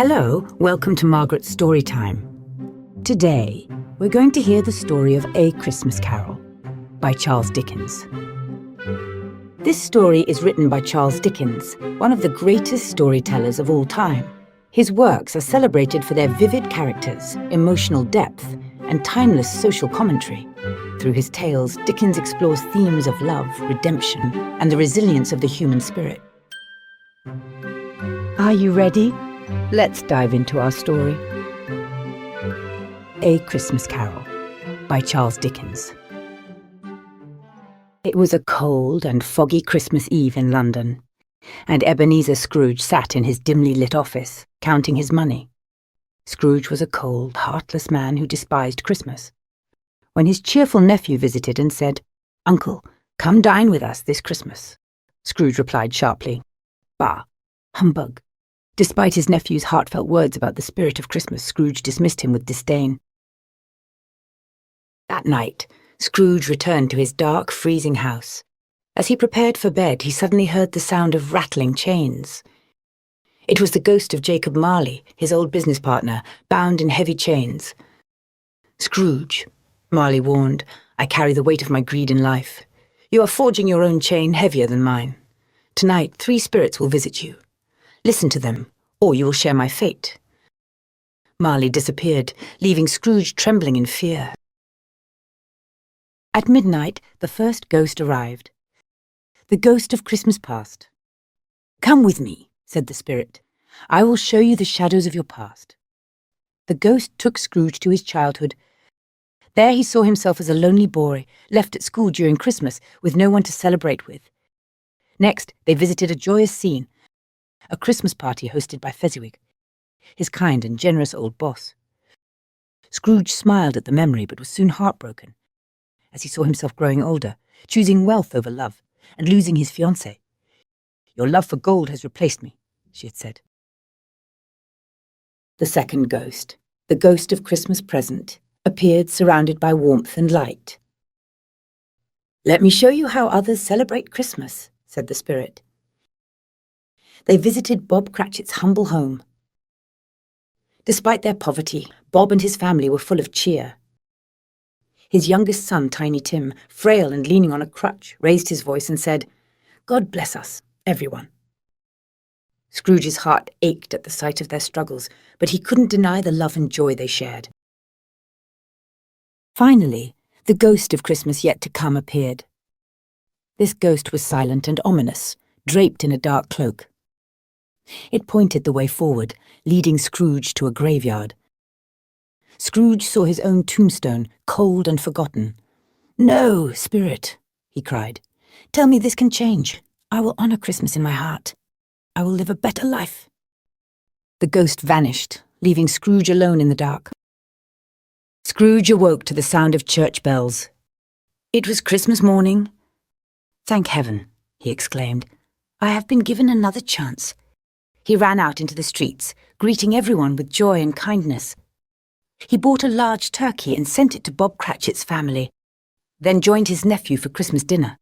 Hello, welcome to Margaret's Storytime. Today, we're going to hear the story of A Christmas Carol by Charles Dickens. This story is written by Charles Dickens, one of the greatest storytellers of all time. His works are celebrated for their vivid characters, emotional depth, and timeless social commentary. Through his tales, Dickens explores themes of love, redemption, and the resilience of the human spirit. Are you ready? Let's dive into our story. A Christmas Carol by Charles Dickens. It was a cold and foggy Christmas Eve in London, and Ebenezer Scrooge sat in his dimly lit office, counting his money. Scrooge was a cold, heartless man who despised Christmas. When his cheerful nephew visited and said, "Uncle, come dine with us this Christmas," Scrooge replied sharply, "Bah, humbug." Despite his nephew's heartfelt words about the spirit of Christmas, Scrooge dismissed him with disdain. That night, Scrooge returned to his dark, freezing house. As he prepared for bed, he suddenly heard the sound of rattling chains. It was the ghost of Jacob Marley, his old business partner, bound in heavy chains. "Scrooge," Marley warned, "I carry the weight of my greed in life. You are forging your own chain heavier than mine. Tonight, 3 spirits will visit you. Listen to them, or you will share my fate." Marley disappeared, leaving Scrooge trembling in fear. At midnight, the first ghost arrived. The ghost of Christmas past. "Come with me," said the spirit. "I will show you the shadows of your past." The ghost took Scrooge to his childhood. There he saw himself as a lonely boy, left at school during Christmas, with no one to celebrate with. Next, they visited a joyous scene, a Christmas party hosted by Fezziwig, his kind and generous old boss. Scrooge smiled at the memory, but was soon heartbroken, as he saw himself growing older, choosing wealth over love, and losing his fiancée. "Your love for gold has replaced me," she had said. The second ghost, the ghost of Christmas present, appeared surrounded by warmth and light. "Let me show you how others celebrate Christmas," said the spirit. They visited Bob Cratchit's humble home. Despite their poverty, Bob and his family were full of cheer. His youngest son, Tiny Tim, frail and leaning on a crutch, raised his voice and said, "God bless us, everyone." Scrooge's heart ached at the sight of their struggles, but he couldn't deny the love and joy they shared. Finally, the ghost of Christmas yet to come appeared. This ghost was silent and ominous, draped in a dark cloak. It pointed the way forward, leading Scrooge to a graveyard. Scrooge saw his own tombstone, cold and forgotten. "No, spirit," he cried. "Tell me this can change. I will honor Christmas in my heart. I will live a better life." The ghost vanished, leaving Scrooge alone in the dark. Scrooge awoke to the sound of church bells. It was Christmas morning. "Thank heaven," he exclaimed. "I have been given another chance." He ran out into the streets, greeting everyone with joy and kindness. He bought a large turkey and sent it to Bob Cratchit's family, then joined his nephew for Christmas dinner.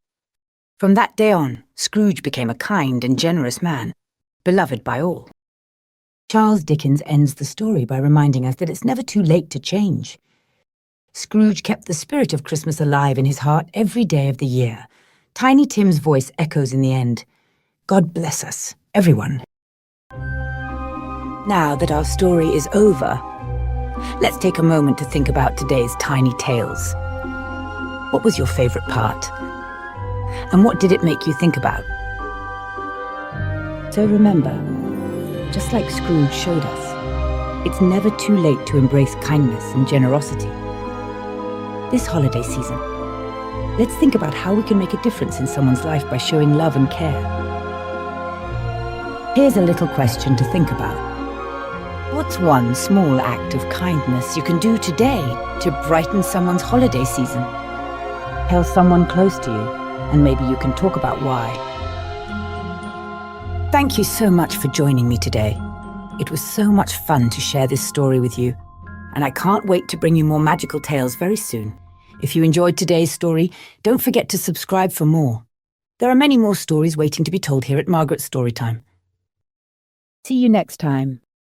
From that day on, Scrooge became a kind and generous man, beloved by all. Charles Dickens ends the story by reminding us that it's never too late to change. Scrooge kept the spirit of Christmas alive in his heart every day of the year. Tiny Tim's voice echoes in the end. God bless us, everyone. Now that our story is over, let's take a moment to think about today's tiny tales. What was your favorite part? And what did it make you think about? So remember, just like Scrooge showed us, it's never too late to embrace kindness and generosity. This holiday season, let's think about how we can make a difference in someone's life by showing love and care. Here's a little question to think about. What's one small act of kindness you can do today to brighten someone's holiday season? Tell someone close to you, and maybe you can talk about why. Thank you so much for joining me today. It was so much fun to share this story with you, and I can't wait to bring you more magical tales very soon. If you enjoyed today's story, don't forget to subscribe for more. There are many more stories waiting to be told here at Margaret's Storytime. See you next time.